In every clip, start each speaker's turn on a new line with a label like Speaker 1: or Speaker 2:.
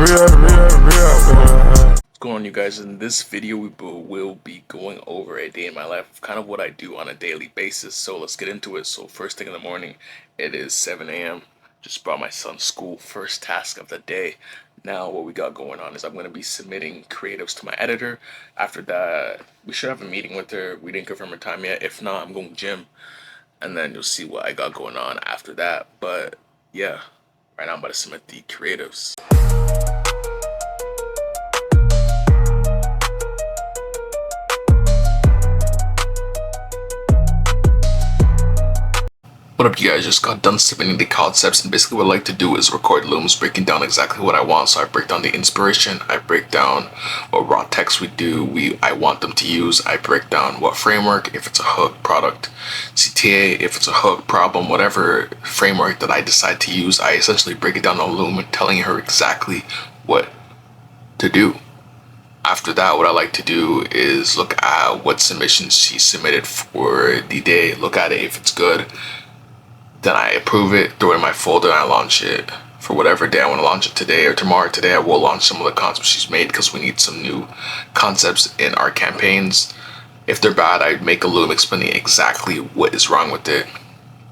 Speaker 1: What's going on, you guys? In this video we will be going over a day in my life, kind of what I do on a daily basis. So let's get into it. So first thing in the morning, it is 7 a.m. Just brought my son to school, first task of the day. Now what we got going on is I'm going to be submitting creatives to my editor. After that, we should have a meeting with her. We didn't confirm her time yet. If not, I'm going to gym, and then you'll see what I got going on after that. But yeah, right now I'm about to submit the creatives. What up, you guys? Just got done submitting the concepts, and basically what I like to do is record looms breaking down exactly what I want. So I break down the inspiration, I break down what raw text I want them to use, I break down what framework, if it's a hook, product, CTA, if it's a hook, problem, whatever framework that I decide to use, I essentially break it down on loom and telling her exactly what to do. After that, what I like to do is look at what submissions she submitted for the day, look at it. If it's good, then I approve it, throw it in my folder, and I launch it for whatever day I want to launch it, today or tomorrow. Today I will launch some of the concepts she's made because we need some new concepts in our campaigns. If they're bad, I make a loom explaining exactly what is wrong with it,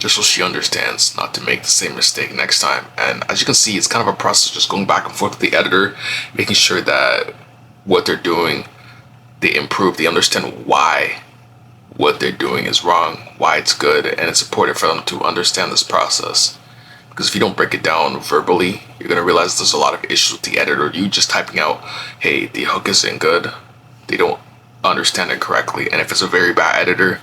Speaker 1: just so she understands not to make the same mistake next time. And as you can see, it's kind of a process, just going back and forth with the editor, making sure that what they're doing, they improve, they understand why what they're doing is wrong, why it's good, and it's important for them to understand this process. Because if you don't break it down verbally, you're going to realize there's a lot of issues with the editor. You just typing out, hey, the hook isn't good, they don't understand it correctly. And if it's a very bad editor,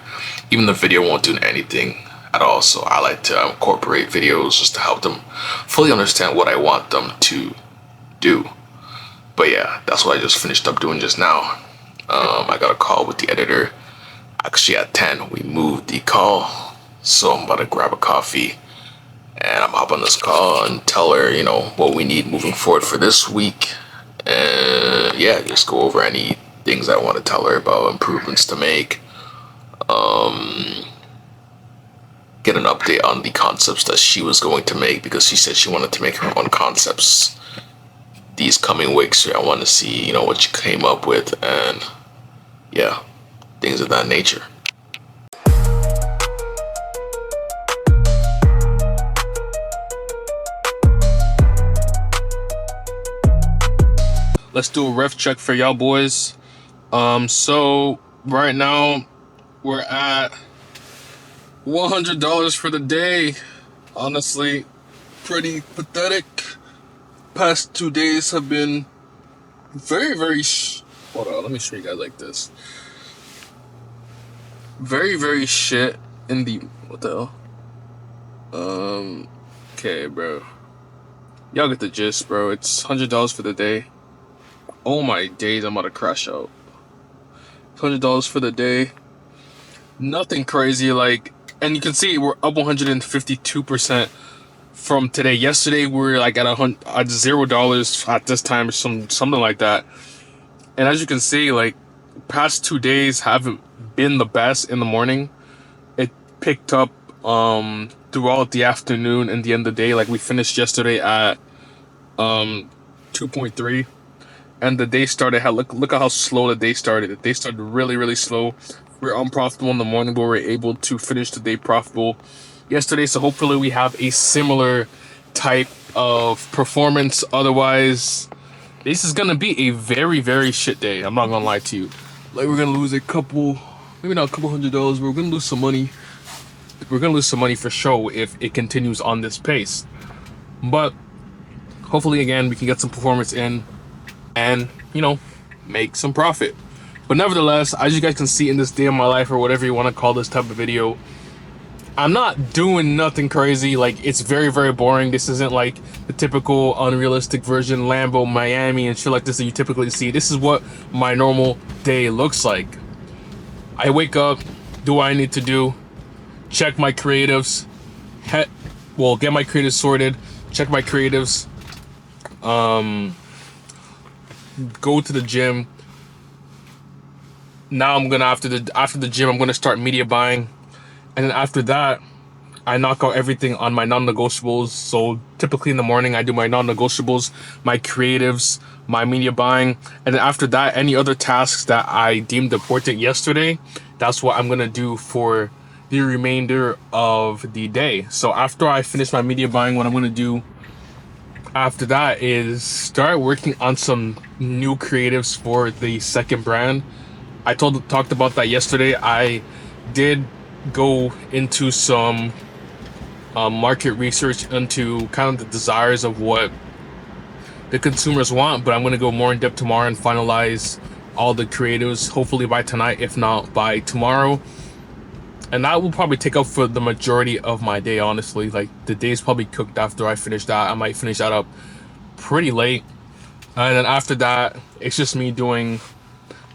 Speaker 1: even the video won't do anything at all. So I like to incorporate videos just to help them fully understand what I want them to do. But yeah, that's what I just finished up doing just now. I got a call with the editor. Actually at 10 we moved the call, so I'm about to grab a coffee and I'm hop on this call and tell her, you know, what we need moving forward for this week, and yeah, just go over any things I want to tell her about, improvements to make, get an update on the concepts that she was going to make, because she said she wanted to make her own concepts these coming weeks. So I want to see, you know, what she came up with, and yeah, things of that nature. Let's do a ref check for y'all boys. So right now we're at $100 for the day. Honestly, pretty pathetic. Past 2 days have been very hold on, let me show you guys like this. Very shit in the, what the hell? Okay, bro. Y'all get the gist, bro. It's $100 for the day. Oh my days, I'm about to crash out. $100 for the day. Nothing crazy, like, and you can see we're up 152% from today. Yesterday we were like at $0 at this time, or something like that. And as you can see, like, past 2 days haven't been the best in the morning. It picked up throughout the afternoon and the end of the day. Like, we finished yesterday at 2.3, and the day started, look at how slow the day started. The day started really slow. We're unprofitable in the morning, but we're able to finish the day profitable yesterday. So hopefully we have a similar type of performance. Otherwise, this is gonna be a very shit day. I'm not gonna lie to you. Like, we're gonna lose a couple, maybe not a couple $100, but we're gonna lose some money. We're gonna lose some money for sure if it continues on this pace. But hopefully, again, we can get some performance in and, you know, make some profit. But nevertheless, as you guys can see in this day of my life, or whatever you want to call this type of video, I'm not doing nothing crazy. Like, it's very boring. This isn't like the typical unrealistic version Lambo Miami and shit like this that you typically see. This is what my normal day looks like. I wake up, do what I need to do, check my creatives, get my creatives sorted, check my creatives, go to the gym. Now I'm gonna, after the gym, I'm gonna start media buying. And then after that,
Speaker 2: I knock out everything on my non-negotiables. So typically in the morning, I do my non-negotiables, my creatives, my media buying, and then after that, any other tasks that I deemed important yesterday, that's what I'm gonna do for the remainder of the day. So after I finish my media buying, what I'm gonna do after that is start working on some new creatives for the second brand. I talked about that yesterday. I did go into some market research into kind of the desires of what the consumers want, but I'm going to go more in depth tomorrow and finalize all the creatives, hopefully by tonight, if not by tomorrow. And that will probably take up for the majority of my day, honestly. Like, the day's probably cooked after I finish that. I might finish that up pretty late. And then after that, it's just me doing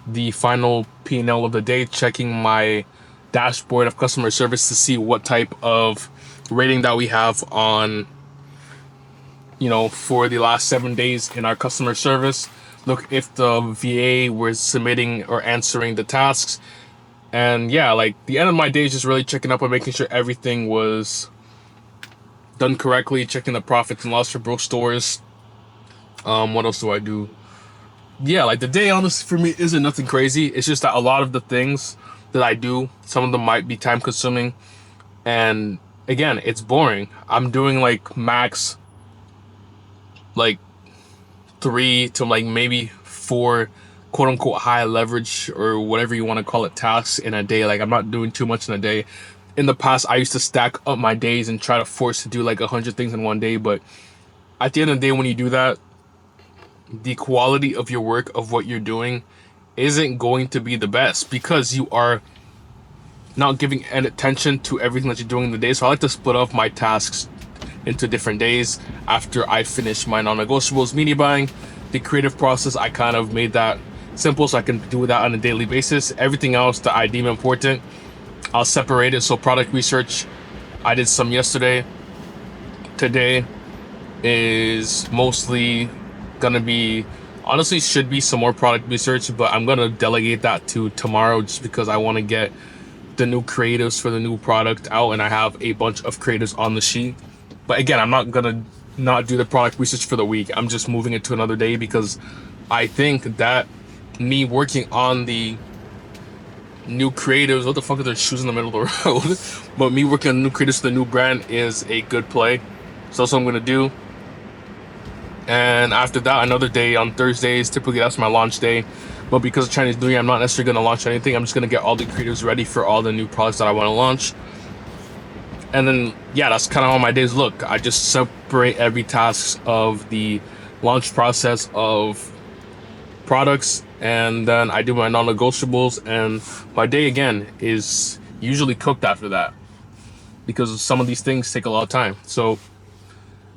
Speaker 2: the final P&L of the day, checking my dashboard of customer service to see what type of rating that we have on, for the last 7 days in our customer service. Look if the VA was submitting or answering the tasks. And yeah, like, the end of my day is just really checking up on making sure everything was done correctly, checking the profits and loss for both stores. What else do I do? Yeah, like, the day, honestly, for me isn't nothing crazy. It's just that a lot of the things that I do, some of them might be time consuming, and again, it's boring. I'm doing like max like 3 to like maybe 4 quote unquote high leverage or whatever you want to call it tasks in a day. Like, I'm not doing too much in a day. In the past, I used to stack up my days and try to force to do like 100 things in one day, but at the end of the day, when you do that, the quality of your work, of what you're doing, isn't going to be the best because you are not giving any attention to everything that you're doing in the day. So I like to split up my tasks into different days. After I finish my non-negotiables, media buying, the creative process, I kind of made that simple so I can do that on a daily basis. Everything else that I deem important, I'll separate it. So product research, I did some yesterday. Today is mostly gonna be, honestly, should be some more product research, but I'm gonna delegate that to tomorrow just because I want to get the new creatives for the new product out, and I have a bunch of creatives on the sheet. But again, I'm not gonna not do the product research for the week. I'm just moving it to another day because I think that me working on the new creatives, what the fuck are their shoes in the middle of the road? But me working on new creatives for the new brand is a good play. So that's what I'm gonna do. And after that, another day on Thursdays, typically that's my launch day. But because of Chinese New Year, I'm not necessarily going to launch anything. I'm just going to get all the creatives ready for all the new products that I want to launch. And then, yeah, that's kind of how my days look. I just separate every task of the launch process of products, and then I do my non-negotiables, and my day, again, is usually cooked after that because some of these things take a lot of time. So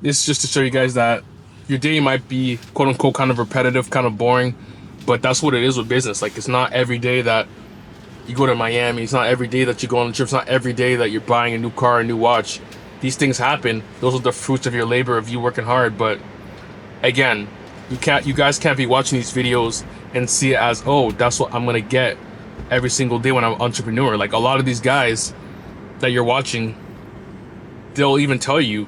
Speaker 2: this is just to show you guys that your day might be quote-unquote kind of repetitive, kind of boring, but that's what it is with business. Like, it's not every day that you go to Miami. It's not every day that you go on a trip. It's not every day that you're buying a new car, a new watch. These things happen. Those are the fruits of your labor, of you working hard. But again, you guys can't be watching these videos and see it as, oh, that's what I'm gonna get every single day when I'm an entrepreneur. Like, a lot of these guys that you're watching, they'll even tell you,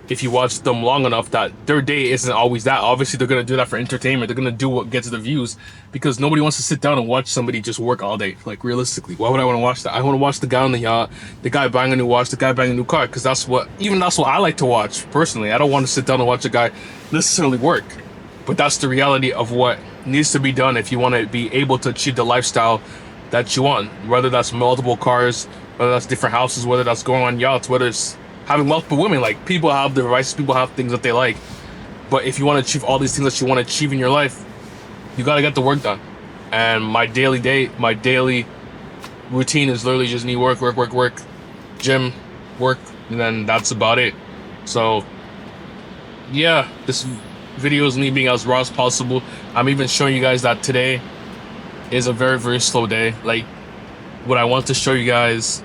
Speaker 2: if you watch them long enough, that their day isn't always that. Obviously, they're going to do that for entertainment. They're going to do what gets the views because nobody wants to sit down and watch somebody just work all day. Like, realistically, why would I want to watch that? I want to watch the guy on the yacht, the guy buying a new watch, the guy buying a new car, because that's what I like to watch personally. I don't want to sit down and watch a guy necessarily work. But that's the reality of what needs to be done if you want to be able to achieve the lifestyle that you want, whether that's multiple cars, whether that's different houses, whether that's going on yachts, whether it's having multiple women. Like, people have devices, people have things that they like, but if you want to achieve all these things that you want to achieve in your life, you got to get the work done. And my daily routine is literally just me work, gym, work, and then that's about it. So yeah, this video is me being as raw as possible. I'm even showing you guys that today is a very, very slow day. Like, what I want to show you guys,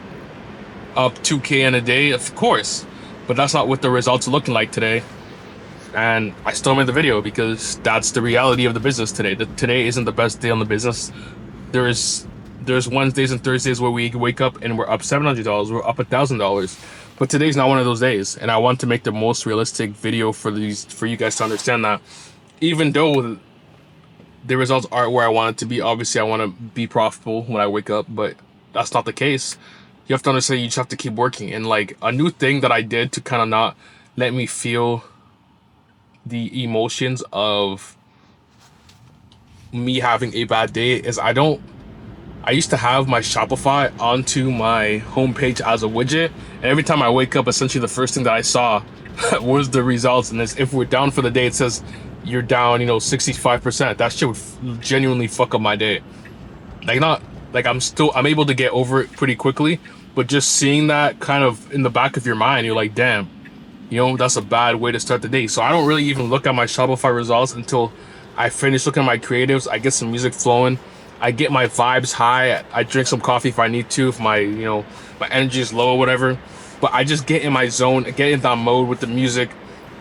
Speaker 2: up 2K in a day, of course, but that's not what the results are looking like today. And I still made the video because that's the reality of the business today. Today isn't the best day on the business. There's Wednesdays and Thursdays where we wake up and we're up $700, we're up $1,000. But today's not one of those days, and I want to make the most realistic video for you guys to understand that even though the results aren't where I want it to be, obviously I want to be profitable when I wake up, but that's not the case. You have to understand you just have to keep working. And like a new thing that I did to kind of not let me feel the emotions of me having a bad day is I used to have my Shopify onto my homepage as a widget, and every time I wake up, essentially the first thing that I saw was the results. And if we're down for the day, it says you're down, 65%. That shit would genuinely fuck up my day. Like not like I'm able to get over it pretty quickly, but just seeing that kind of in the back of your mind, you're like, damn, that's a bad way to start the day. So I don't really even look at my Shopify results until I finish looking at my creatives. I get some music flowing. I get my vibes high. I drink some coffee if I need to, if my energy is low or whatever. But I just get in my zone, get in that mode with the music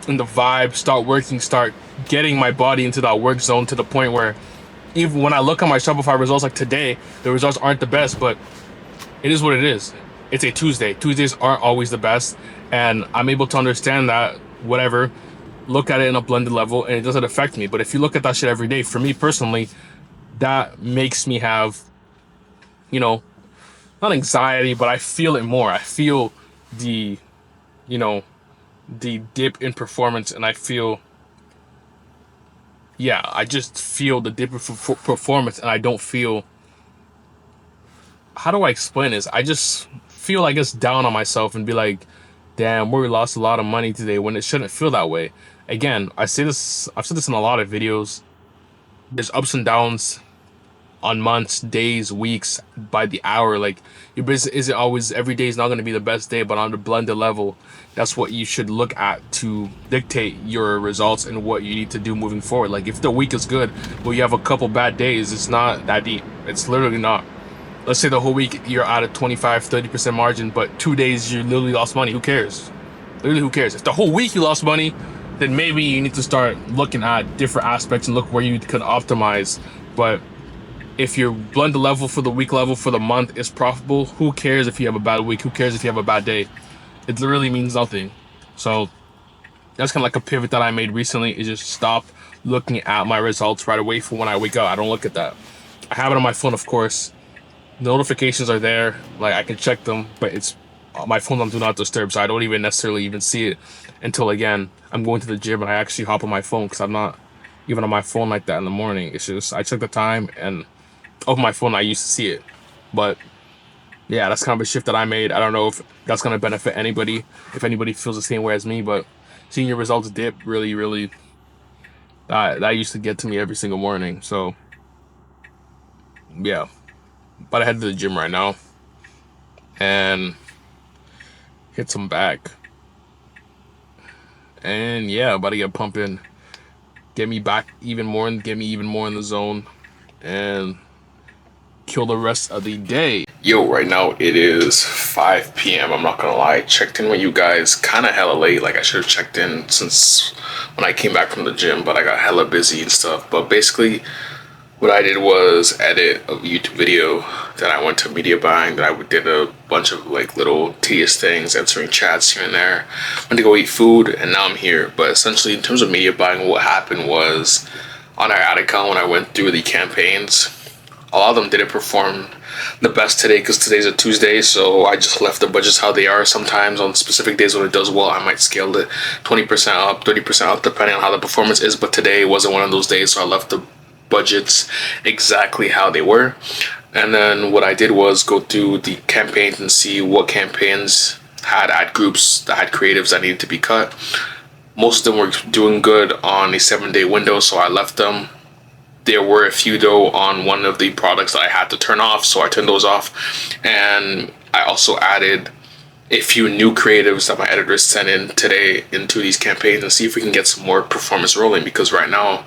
Speaker 2: and the vibe, start working, start getting my body into that work zone to the point where even when I look at my Shopify results, like today, the results aren't the best, but it is what it is. It's a Tuesday. Tuesdays aren't always the best, and I'm able to understand that, whatever, look at it in a blended level, and it doesn't affect me. But if you look at that shit every day, for me personally, that makes me have, not anxiety, but I feel it more. I feel the, you know, the dip in performance, and I feel, yeah, I just feel the dip in performance, and I don't feel, how do I explain this? I just feel, I guess, down on myself and be like, damn, we lost a lot of money today, when it shouldn't feel that way. Again, I've said this in a lot of videos. There's ups and downs on months, days, weeks, by the hour. Like, your business isn't always, every day is not going to be the best day, but on the blended level, that's what you should look at to dictate your results and what you need to do moving forward. Like, if the week is good, but you have a couple bad days, it's not that deep. It's literally not. Let's say the whole week you're at a 25-30% margin, but 2 days you literally lost money. Who cares? Literally, who cares? If the whole week you lost money, then maybe you need to start looking at different aspects and look where you can optimize. But if your blend the level for the week, level for the month is profitable, who cares if you have a bad week? Who cares if you have a bad day? It literally means nothing. So that's kind of like a pivot that I made recently, is just stop looking at my results right away from when I wake up. I don't look at that. I have it on my phone, of course. Notifications are there, like I can check them, but it's my phone's on do not disturb, so I don't even necessarily even see it until, again, I'm going to the gym and I actually hop on my phone, because I'm not even on my phone like that in the morning. It's just I check the time and open my phone, I used to see it. But yeah, that's kind of a shift that I made. I don't know if that's going to benefit anybody, if anybody feels the same way as me, but seeing your results dip really, that used to get to me every single morning. So yeah, but I head to the gym right now and hit some back, and yeah, about to get pumping, get me back even more, and get me even more in the zone, and kill the rest of the day.
Speaker 1: Yo, right now it is 5 p.m. I'm not gonna lie. I checked in with you guys kind of hella late. Like, I should have checked in since when I came back from the gym, but I got hella busy and stuff. But basically, what I did was edit a YouTube video. Then I went to media buying. Then I did a bunch of like little tedious things, answering chats here and there. Went to go eat food, and now I'm here. But essentially, in terms of media buying, what happened was on our ad account, when I went through the campaigns, a lot of them didn't perform the best today, because today's a Tuesday, so I just left the budgets how they are. Sometimes on specific days when it does well, I might scale it 20% up, 30% up, depending on how the performance is. But today wasn't one of those days, so I left the budgets exactly how they were. And then what I did was go through the campaigns and see what campaigns had ad groups that had creatives that needed to be cut. Most of them were doing good on a 7-day window, so I left them. There were a few though on one of the products that I had to turn off, so I turned those off. And I also added a few new creatives that my editors sent in today into these campaigns, and see if we can get some more performance rolling, because right now,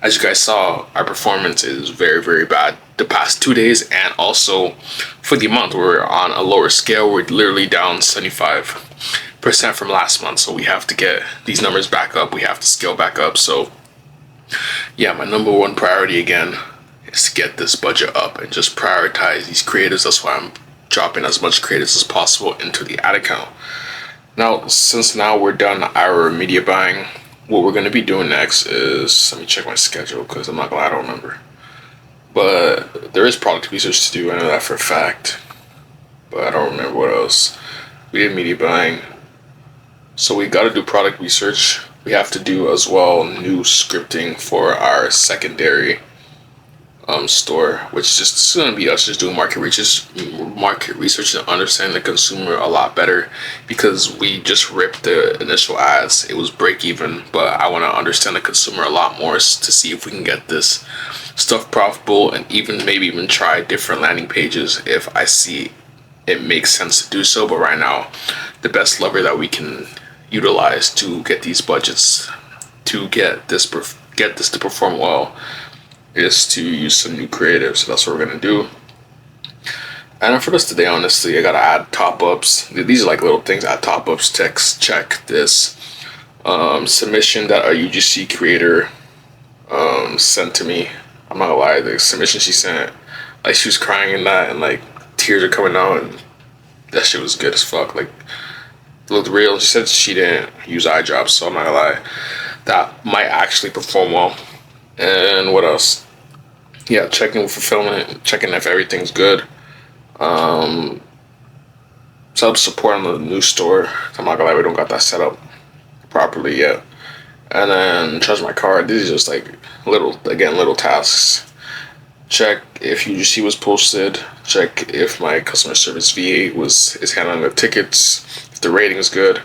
Speaker 1: as you guys saw, our performance is very bad the past 2 days, and also for the month we're on a lower scale. We're literally down 75% from last month, so we have to get these numbers back up. We have to scale back up. So yeah, my number one priority again is to get this budget up and just prioritize these creatives. That's why I'm dropping as much creatives as possible into the ad account. Now, since now we're done our media buying, what we're going to be doing next is, let me check my schedule because I'm not gonna lie, I don't remember. But there is product research to do, I know that for a fact. But I don't remember what else. We did media buying. So we got to do product research. We have to do as well new scripting for our secondary store, which just going to be us just doing market research and understanding the consumer a lot better, because we just ripped the initial ads. It was break even, but I want to understand the consumer a lot more to see if we can get this stuff profitable, and maybe even try different landing pages if I see it makes sense to do so. But right now, the best lever that we can utilize to get these budgets to get this to perform well is to use some new creative. So that's what we're gonna do. And for this today, honestly, I gotta add top ups. These are like little things. Add top ups, text check this submission that our UGC creator sent to me. I'm not gonna lie, the submission she sent, like she was crying in that, and like tears are coming out, and that shit was good as fuck. Like, it looked real. She said she didn't use eye drops, so I'm not gonna lie, that might actually perform well. And what else? Yeah, checking with fulfillment, checking if everything's good. Sub support on the new store. I'm not gonna lie, we don't got that set up properly yet. And then charge my card. These are just like little tasks. Check if UGC was posted. Check if my customer service VA is handling the tickets. If the rating is good.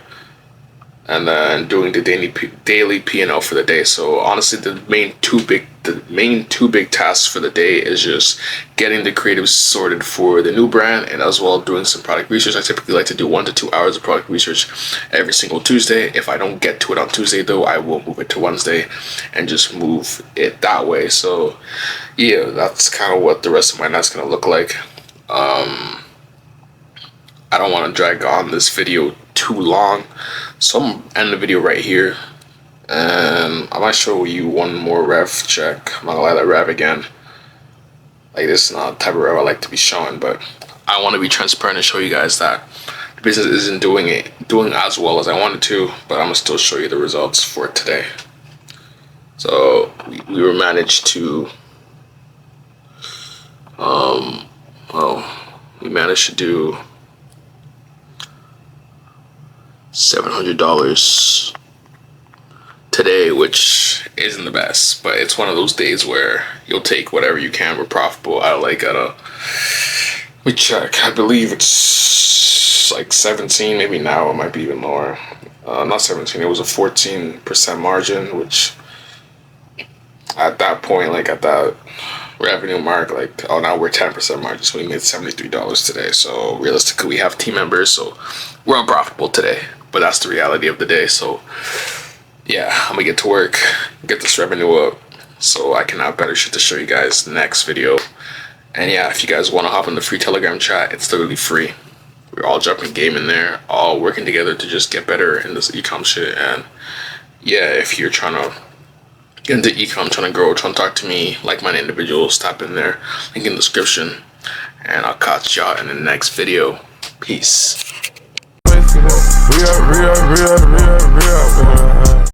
Speaker 1: And then doing the daily P&L for the day. So honestly, the main two big tasks for the day is just getting the creatives sorted for the new brand, and as well doing some product research. I typically like to do 1 to 2 hours of product research every single Tuesday. If I don't get to it on Tuesday though, I will move it to Wednesday and just move it that way. So yeah, that's kind of what the rest of my night's gonna look like. I don't want to drag on this video too long, so I'm gonna end the video right here, and I might show you one more rev check. I'm not gonna lie, that rev again, like, this is not the type of rev I like to be showing, but I want to be transparent and show you guys that the business isn't doing as well as I wanted to, but I'm gonna still show you the results for today. So we were managed to we managed to do $700 today, which isn't the best, but it's one of those days where you'll take whatever you can. We're profitable. Let me check. I believe it's like 17, maybe now it might be even lower. Not 17, it was a 14% margin, which at that point, like at that revenue mark, like, oh, now we're 10% margin, so we made $73 today. So realistically, we have team members, so we're unprofitable today, but that's the reality of the day. So yeah, I'm gonna get to work, get this revenue up, so I can have better shit to show you guys next video. And yeah, if you guys want to hop in the free Telegram chat, it's literally free. We're all jumping game in there, all working together to just get better in this ecom shit. And yeah, if you're trying to get into ecom, trying to grow, trying to talk to me, like-minded individuals, tap in there, link in the description, and I'll catch y'all in the next video. Peace.